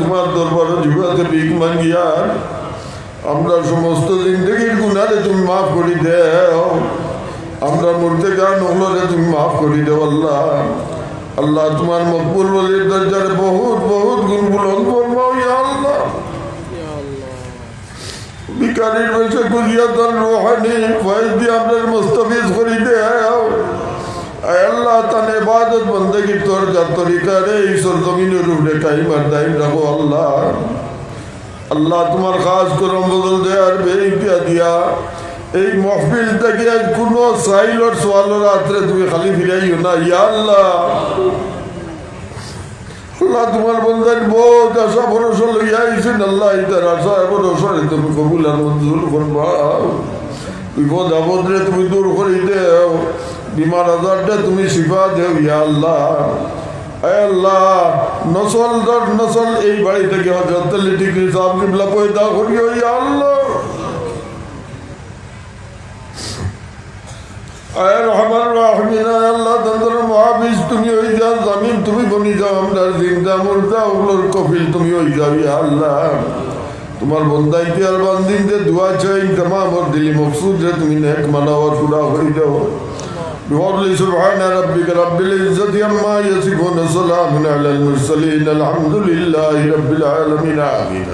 তোমার দরবারে জীবাতে ভিক মাঙ্গিয়ার আমরা সমস্ত জিন্দগির গুনারে তুমি মাফ করি দেও। আমরা মরতে গান হলে তুমি মাফ করি দেও আল্লাহ। আল্লাহ তোমার মকবুল ওলির দরজারে বহুত বহুত গুণ বুলন্দ ফরমাও ইয়া আল্লাহ। বিকারির বসে গুজিয়াতান রুহানি ফয়েজ দিয়ে আপনার মুস্তাফিজ করি দেও। আল্লাহ তান ইবাদত বندگی তোর যা তরিকা রে এই সরজমিনের উপরে কায়েম আর দায়ম রাখো আল্লাহ। আল্লাহ তোমার খাস করম বদল দে আর বেইতিয়া দিয়া এই মাহফিল থেকে আজ কোনো সাইল আর সওয়ালের রাত্রে তুমি খালি ফিরাইও না ইয়া আল্লাহ। আল্লাহ তোমার বন্দার বহুত আশা ভরসা লইয়া আইছেন আল্লাহ। ইতার আশা ভরসা তুমি কবুল আর মঞ্জুর ফরমাও। বিপদ আপদরে তুমি দূর করে দেও। বিমার আজারটা তুমি শিফা দেও ইয়া আল্লাহ। আল্লাহ নসল দর নসল এই বাড়ি থেকে হযরত লিটিকি সাহেব কিবলা পয়দা করিও ইয়া আল্লাহ। আয় রহমান রাহিমিন আল্লাহ তন্দর মুহাফিজ তুমি হই যাও। জামিন তুমি বনি যাও। আমরা জিন্দা মুর্দা ওগুলোর কফিল তুমি হই যাও ইয়া আল্লাহ। তোমার বন্দাই কি আর বান্দিনদের দোয়া চাই तमाम और दिली मकसूद है তুমি নেক মানাওয়ার পুরা হই যাও। بفضل سبحان ربك رب العزة عما يصفون سلام على المرسلين الحمد لله رب العالمين آمين.